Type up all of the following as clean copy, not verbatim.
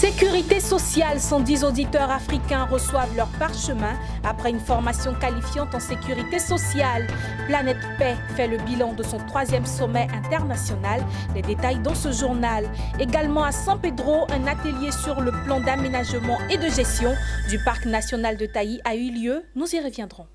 Sécurité sociale, 110 auditeurs africains reçoivent leur parchemin après une formation qualifiante en sécurité sociale. Planète Paix fait le bilan de son 3e sommet international. Les détails dans ce journal. Également à San Pedro, un atelier sur le plan d'aménagement et de gestion du parc national de Taï a eu lieu. Nous y reviendrons.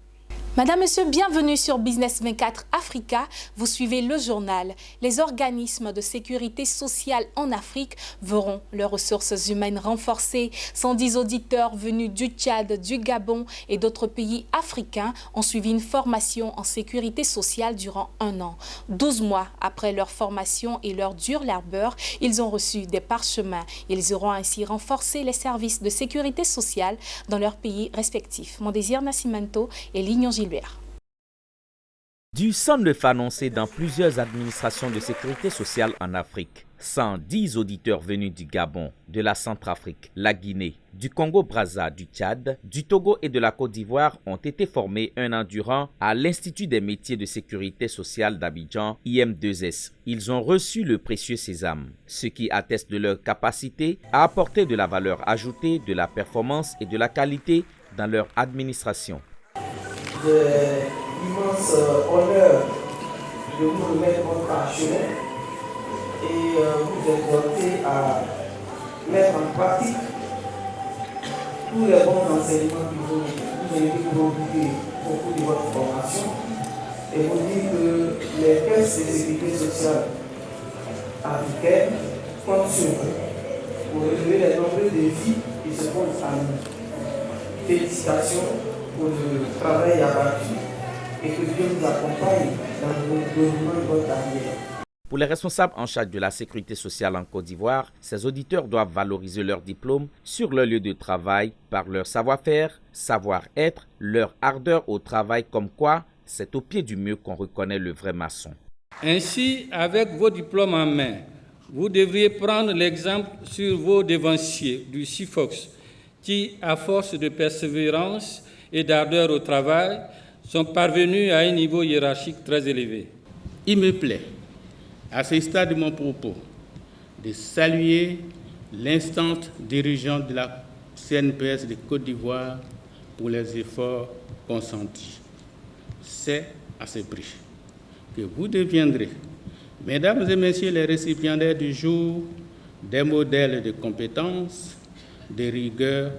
Madame, Monsieur, bienvenue sur Business 24 Africa. Vous suivez le journal. Les organismes de sécurité sociale en Afrique verront leurs ressources humaines renforcées. 110 auditeurs venus du Tchad, du Gabon et d'autres pays africains ont suivi une formation en sécurité sociale durant 1 an. 12 mois après leur formation et leur dur labeur, ils ont reçu des parchemins. Ils auront ainsi renforcé les services de sécurité sociale dans leurs pays respectifs. Mondésir Nascimento et Lignon Gilbert. Du 109 annoncé dans plusieurs administrations de sécurité sociale en Afrique, 110 auditeurs venus du Gabon, de la Centrafrique, la Guinée, du Congo-Brazza, du Tchad, du Togo et de la Côte d'Ivoire ont été formés 1 an durant à l'Institut des métiers de sécurité sociale d'Abidjan, IM2S. Ils ont reçu le précieux sésame, ce qui atteste de leur capacité à apporter de la valeur ajoutée, de la performance et de la qualité dans leur administration. J'ai l'immense honneur de vous remettre votre parchemin et vous exhorter à mettre en pratique tous les bons enseignements que vous avez profité au cours de votre formation et vous dire que les caisses de sécurité sociale africaines comptent sur vous pour relever les nombreux défis qui se posent à nous. Félicitations pour le travail abattu et que Dieu nous accompagne dans le déroulement de votre carrière. Pour les responsables en charge de la sécurité sociale en Côte d'Ivoire, ces auditeurs doivent valoriser leur diplôme sur leur lieu de travail par leur savoir-faire, savoir-être, leur ardeur au travail, comme quoi c'est au pied du mur qu'on reconnaît le vrai maçon. Ainsi, avec vos diplômes en main, vous devriez prendre l'exemple sur vos devanciers du CIFOX qui, à force de persévérance et d'ardeur au travail, sont parvenus à un niveau hiérarchique très élevé. Il me plaît, à ce stade de mon propos, de saluer l'instante dirigeante de la CNPS de Côte d'Ivoire pour les efforts consentis. C'est à ce prix que vous deviendrez, mesdames et messieurs les récipiendaires du jour, des modèles de compétences, de rigueur,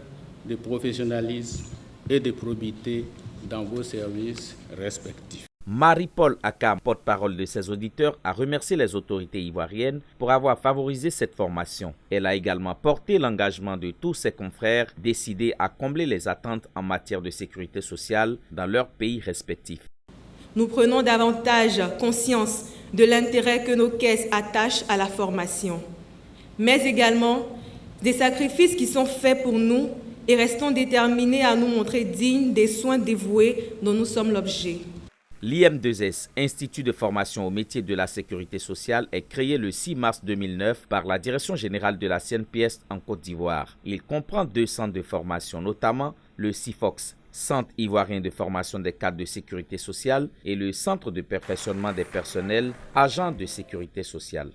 de professionnalisme et de probité dans vos services respectifs. Marie-Paul Akam, porte-parole de ses auditeurs, a remercié les autorités ivoiriennes pour avoir favorisé cette formation. Elle a également porté l'engagement de tous ses confrères décidés à combler les attentes en matière de sécurité sociale dans leurs pays respectifs. Nous prenons davantage conscience de l'intérêt que nos caisses attachent à la formation, mais également des sacrifices qui sont faits pour nous et restons déterminés à nous montrer dignes des soins dévoués dont nous sommes l'objet. L'IM2S, Institut de formation au métier de la sécurité sociale, est créé le 6 mars 2009 par la Direction générale de la CNPS en Côte d'Ivoire. Il comprend 2 centres de formation, notamment le CIFOX, Centre ivoirien de formation des cadres de sécurité sociale, et le Centre de perfectionnement des personnels, agents de sécurité sociale.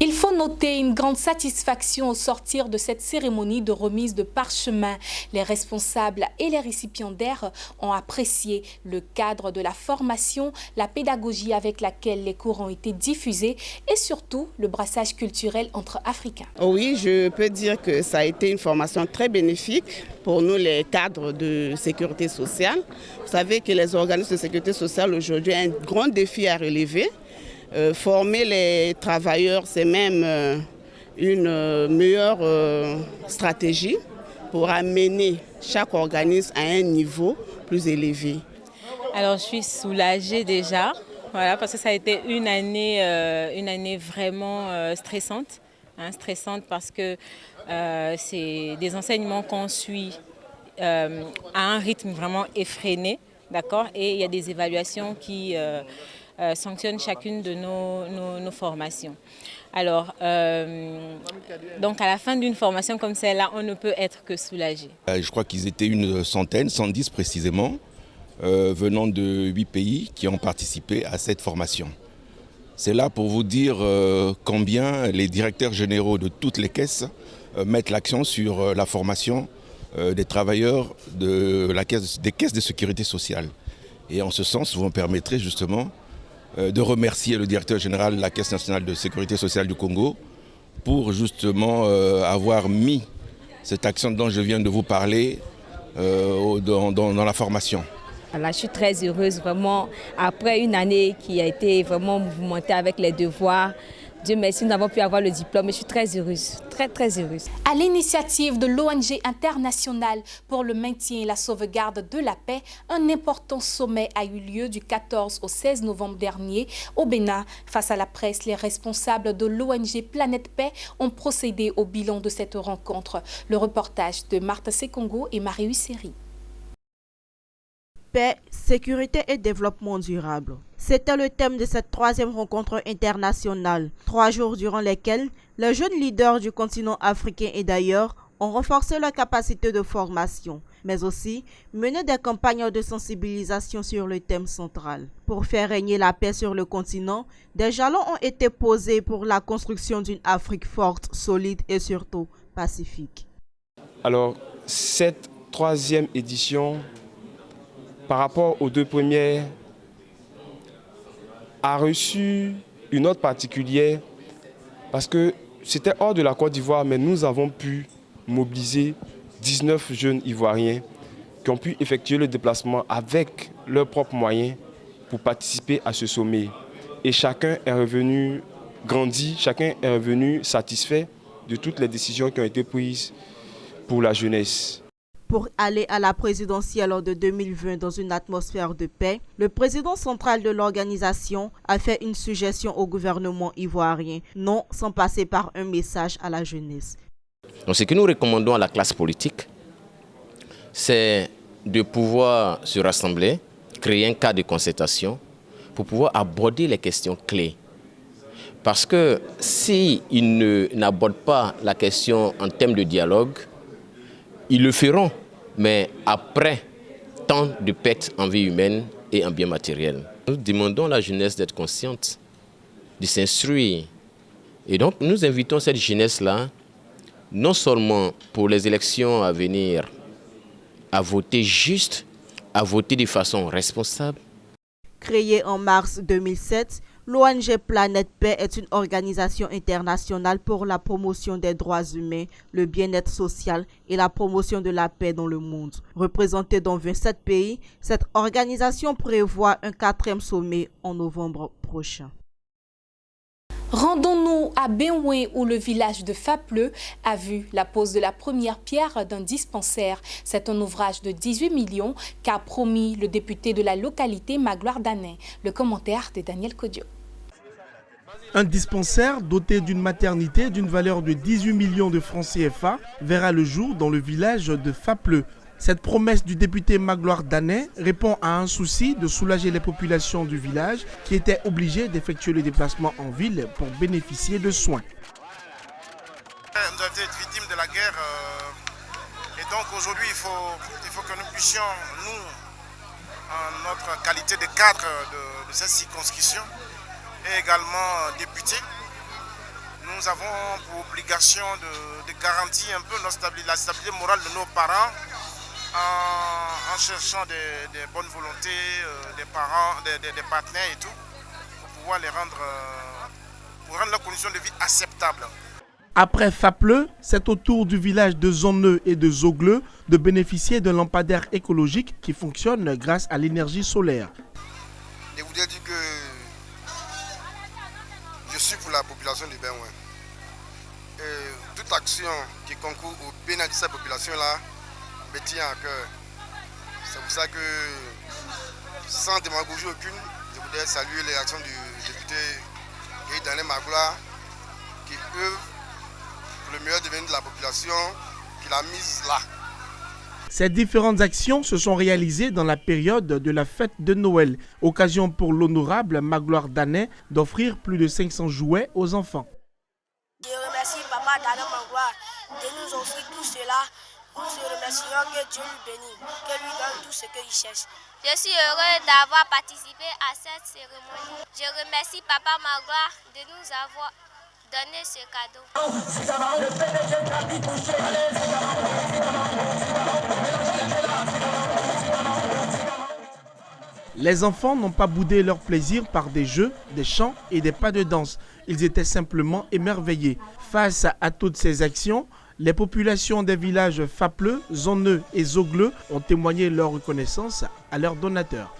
Il faut noter une grande satisfaction au sortir de cette cérémonie de remise de parchemin. Les responsables et les récipiendaires ont apprécié le cadre de la formation, la pédagogie avec laquelle les cours ont été diffusés et surtout le brassage culturel entre Africains. Oui, je peux dire que ça a été une formation très bénéfique pour nous les cadres de sécurité sociale. Vous savez que les organismes de sécurité sociale aujourd'hui ont un grand défi à relever. Former les travailleurs, c'est même une meilleure stratégie pour amener chaque organisme à un niveau plus élevé. Alors je suis soulagée déjà, voilà, parce que ça a été une année vraiment stressante. Stressante parce que c'est des enseignements qu'on suit à un rythme vraiment effréné, d'accord, et il y a des évaluations qui sanctionne chacune de nos formations. Alors, donc à la fin d'une formation comme celle-là, on ne peut être que soulagé. Je crois qu'ils étaient une centaine, 110 précisément, venant de 8 pays qui ont participé à cette formation. C'est là pour vous dire combien les directeurs généraux de toutes les caisses mettre l'accent sur la formation des travailleurs des caisses de sécurité sociale. Et en ce sens, vous me permettrez justement de remercier le directeur général de la Caisse nationale de sécurité sociale du Congo pour justement avoir mis cet accent dont je viens de vous parler dans la formation. Là, je suis très heureuse, vraiment, après une année qui a été vraiment mouvementée avec les devoirs. Dieu merci, nous avons pu avoir le diplôme et je suis très heureuse, très heureuse. À l'initiative de l'ONG internationale pour le maintien et la sauvegarde de la paix, un important sommet a eu lieu du 14 au 16 novembre dernier au Bénin. Face à la presse, les responsables de l'ONG Planète Paix ont procédé au bilan de cette rencontre. Le reportage de Martha Sekongo et Marie Husseri. Paix, sécurité et développement durable. C'était le thème de cette troisième rencontre internationale. 3 jours durant lesquels les jeunes leaders du continent africain et d'ailleurs ont renforcé leur capacité de formation, mais aussi mené des campagnes de sensibilisation sur le thème central. Pour faire régner la paix sur le continent, des jalons ont été posés pour la construction d'une Afrique forte, solide et surtout pacifique. Alors, cette troisième édition, par rapport aux 2 premières, a reçu une note particulière parce que c'était hors de la Côte d'Ivoire, mais nous avons pu mobiliser 19 jeunes Ivoiriens qui ont pu effectuer le déplacement avec leurs propres moyens pour participer à ce sommet. Et chacun est revenu grandi, chacun est revenu satisfait de toutes les décisions qui ont été prises pour la jeunesse. Pour aller à la présidentielle de 2020 dans une atmosphère de paix, le président central de l'organisation a fait une suggestion au gouvernement ivoirien, non sans passer par un message à la jeunesse. Donc ce que nous recommandons à la classe politique, c'est de pouvoir se rassembler, créer un cadre de concertation pour pouvoir aborder les questions clés. Parce que s'ils n'abordent pas la question en termes de dialogue, ils le feront, mais après tant de pertes en vie humaine et en biens matériels. Nous demandons à la jeunesse d'être consciente, de s'instruire. Et donc nous invitons cette jeunesse-là, non seulement pour les élections à venir, à voter juste, à voter de façon responsable. Créée en mars 2007, l'ONG Planète Paix est une organisation internationale pour la promotion des droits humains, le bien-être social et la promotion de la paix dans le monde. Représentée dans 27 pays, cette organisation prévoit un 4e sommet en novembre prochain. Rendons-nous à Benoué où le village de Fapleu a vu la pose de la première pierre d'un dispensaire. C'est un ouvrage de 18 millions qu'a promis le député de la localité Magloire Danet. Le commentaire de Daniel Kodio. Un dispensaire doté d'une maternité d'une valeur de 18 millions de francs CFA verra le jour dans le village de Fapleu. Cette promesse du député Magloire Danet répond à un souci de soulager les populations du village qui étaient obligées d'effectuer le déplacement en ville pour bénéficier de soins. Nous avons été victimes de la guerre et donc aujourd'hui il faut que nous puissions, nous, en notre qualité de cadre de cette circonscription et également députés, nous avons pour obligation de garantir un peu la stabilité morale de nos parents en cherchant des bonnes volontés des parents, des partenaires et tout, pour pouvoir pour rendre leurs conditions de vie acceptables. Après Fapleu, c'est au tour du village de Zonneux et de Zogleux de bénéficier d'un lampadaire écologique qui fonctionne grâce à l'énergie solaire. Je voudrais dire que je suis pour la population du Benoué. Toute action qui concourt au bien-être de cette population-là me tient à cœur. C'est pour ça que, sans démagogie aucune, je voudrais saluer les actions du député Daniel Magloire qui œuvre pour le meilleur devenir de la population qu'il a mise là. Ces différentes actions se sont réalisées dans la période de la fête de Noël, occasion pour l'honorable Magloire Danet d'offrir plus de 500 jouets aux enfants. Je remercie Papa Daniel Magloire de nous offrir tout cela. Nous remercions que Dieu lui bénisse, que lui donne tout ce qu'il cherche. Je suis heureux d'avoir participé à cette cérémonie. Je remercie Papa Magloire de donner ce cadeau. Les enfants n'ont pas boudé leur plaisir par des jeux, des chants et des pas de danse. Ils étaient simplement émerveillés. Face à toutes ces actions, les populations des villages Fapleux, Zoneux et Zogleux ont témoigné leur reconnaissance à leurs donateurs.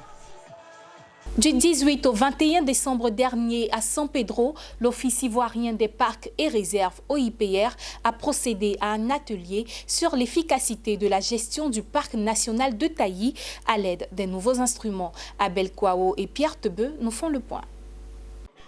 Du 18 au 21 décembre dernier à San Pedro, l'Office ivoirien des parcs et réserves OIPR a procédé à un atelier sur l'efficacité de la gestion du parc national de Taï à l'aide des nouveaux instruments. Abel Kouao et Pierre Tebeu nous font le point.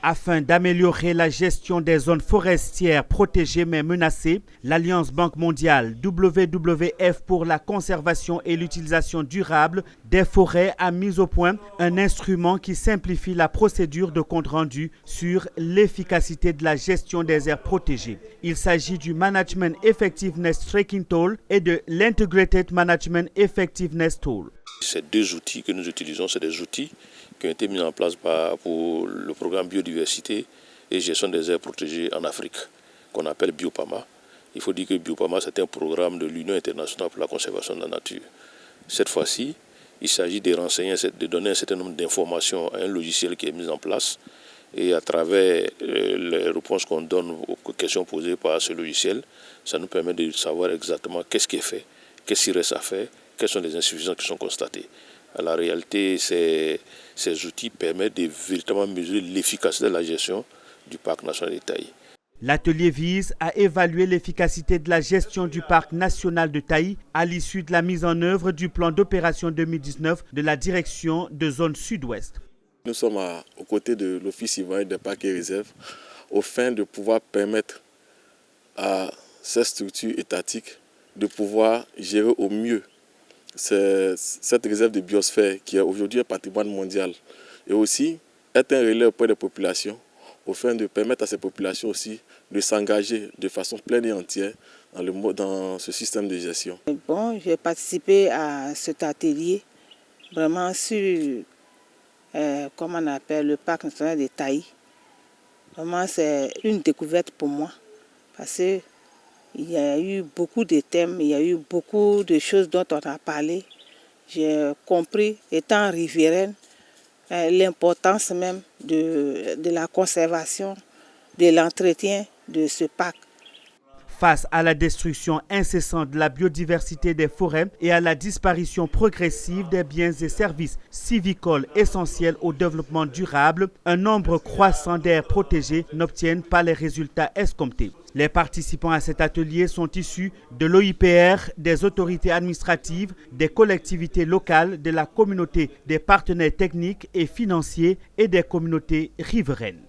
Afin d'améliorer la gestion des zones forestières protégées mais menacées, l'Alliance Banque mondiale WWF pour la conservation et l'utilisation durable des forêts a mis au point un instrument qui simplifie la procédure de compte rendu sur l'efficacité de la gestion des aires protégées. Il s'agit du Management Effectiveness Tracking Tool et de l'Integrated Management Effectiveness Tool. Ces deux outils que nous utilisons, c'est des outils qui ont été mis en place pour le programme biodiversité et gestion des aires protégées en Afrique, qu'on appelle Biopama. Il faut dire que Biopama, c'est un programme de l'Union internationale pour la conservation de la nature. Cette fois-ci, il s'agit de renseigner, de donner un certain nombre d'informations à un logiciel qui est mis en place. Et à travers les réponses qu'on donne aux questions posées par ce logiciel, ça nous permet de savoir exactement qu'est-ce qui est fait, qu'est-ce qu'il reste à faire, quelles sont les insuffisances qui sont constatées. À la réalité, ces outils permettent de véritablement mesurer l'efficacité de la gestion du parc national de Taï. L'atelier vise à évaluer l'efficacité de la gestion du parc national de Taï à l'issue de la mise en œuvre du plan d'opération 2019 de la direction de zone sud-ouest. Nous sommes aux côtés de l'Office ivoirien des parcs et réserves au fin de pouvoir permettre à ces structures étatiques de pouvoir gérer au mieux cette réserve de biosphère qui est aujourd'hui un patrimoine mondial et aussi être un relais auprès des populations afin de permettre à ces populations aussi de s'engager de façon pleine et entière dans ce système de gestion. Bon, j'ai participé à cet atelier vraiment sur comment on appelle le parc national de Taï. Vraiment c'est une découverte pour moi parce que il y a eu beaucoup de thèmes, il y a eu beaucoup de choses dont on a parlé. J'ai compris, étant riveraine, l'importance même de la conservation, de l'entretien de ce parc. Face à la destruction incessante de la biodiversité des forêts et à la disparition progressive des biens et services civicoles essentiels au développement durable, un nombre croissant d'aires protégées n'obtiennent pas les résultats escomptés. Les participants à cet atelier sont issus de l'OIPR, des autorités administratives, des collectivités locales, de la communauté des partenaires techniques et financiers et des communautés riveraines.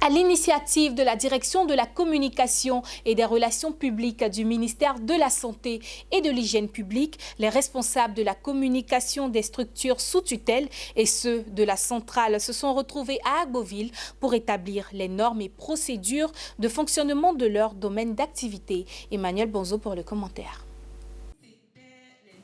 À l'initiative de la Direction de la communication et des relations publiques du ministère de la Santé et de l'Hygiène publique, les responsables de la communication des structures sous tutelle et ceux de la centrale se sont retrouvés à Agboville pour établir les normes et procédures de fonctionnement de leur domaine d'activité. Emmanuel Bonzo pour le commentaire.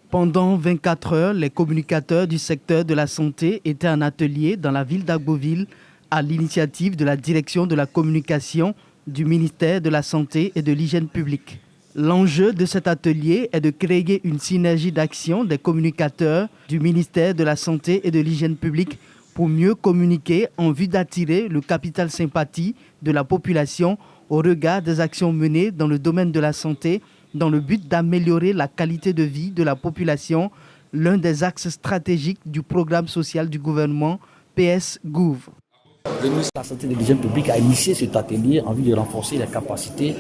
Pendant 24 heures, les communicateurs du secteur de la santé étaient en atelier dans la ville d'Agboville à l'initiative de la Direction de la communication du ministère de la Santé et de l'Hygiène publique. L'enjeu de cet atelier est de créer une synergie d'action des communicateurs du ministère de la Santé et de l'Hygiène publique pour mieux communiquer en vue d'attirer le capital sympathie de la population au regard des actions menées dans le domaine de la santé dans le but d'améliorer la qualité de vie de la population, l'un des axes stratégiques du programme social du gouvernement PS-Gouv. Le ministre de la Santé et de l'Hygiène publique a initié cet atelier en vue de renforcer les capacités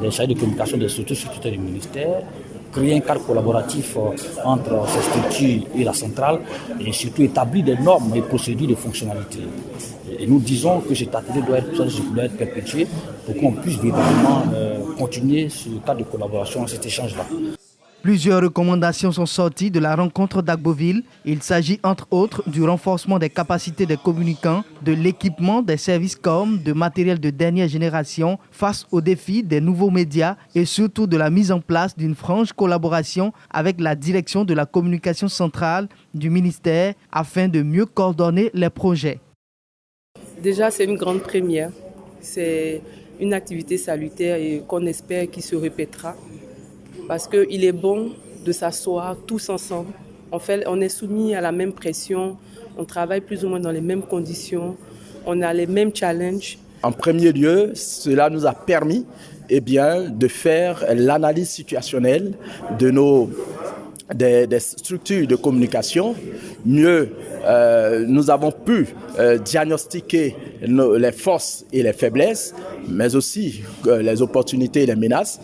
des chargés de communication des structures sous tutelle du ministère, créer un cadre collaboratif entre ces structures et la centrale et surtout établir des normes et procédures de fonctionnalité. Et nous disons que cet atelier doit être perpétué pour qu'on puisse véritablement continuer ce cadre de collaboration, cet échange-là. Plusieurs recommandations sont sorties de la rencontre d'Agboville. Il s'agit entre autres du renforcement des capacités des communicants, de l'équipement des services com, de matériel de dernière génération face aux défis des nouveaux médias et surtout de la mise en place d'une franche collaboration avec la direction de la communication centrale du ministère afin de mieux coordonner les projets. Déjà, c'est une grande première. C'est une activité salutaire et qu'on espère qu'il se répétera. Parce qu'il est bon de s'asseoir tous ensemble. On est soumis à la même pression, on travaille plus ou moins dans les mêmes conditions, on a les mêmes challenges. En premier lieu, cela nous a permis de faire l'analyse situationnelle des structures de communication. Mieux, nous avons pu diagnostiquer les forces et les faiblesses, mais aussi les opportunités et les menaces.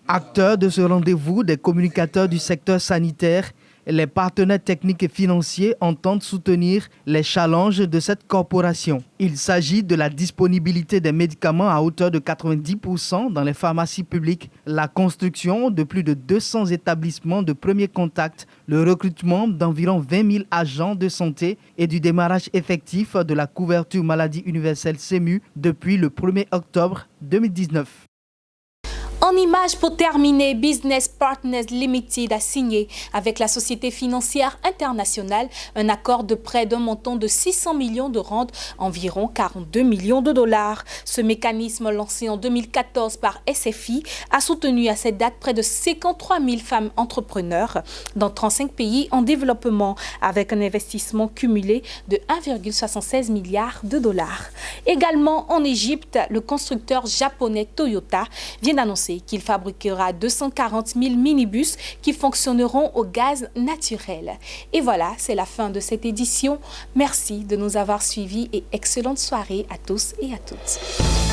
Acteurs de ce rendez-vous, des communicateurs du secteur sanitaire, les partenaires techniques et financiers entendent soutenir les challenges de cette corporation. Il s'agit de la disponibilité des médicaments à hauteur de 90% dans les pharmacies publiques, la construction de plus de 200 établissements de premier contact, le recrutement d'environ 20 000 agents de santé et du démarrage effectif de la couverture maladie universelle SEMU depuis le 1er octobre 2019. En images, pour terminer, Business Partners Limited a signé avec la société financière internationale un accord de prêt d'un montant de 600 millions de rand, environ 42 millions de dollars. Ce mécanisme, lancé en 2014 par SFI, a soutenu à cette date près de 53 000 femmes entrepreneurs dans 35 pays en développement, avec un investissement cumulé de 1,76 milliard de dollars. Également en Égypte, le constructeur japonais Toyota vient d'annoncer qu'il fabriquera 240 000 minibus qui fonctionneront au gaz naturel. Et voilà, c'est la fin de cette édition. Merci de nous avoir suivis et excellente soirée à tous et à toutes.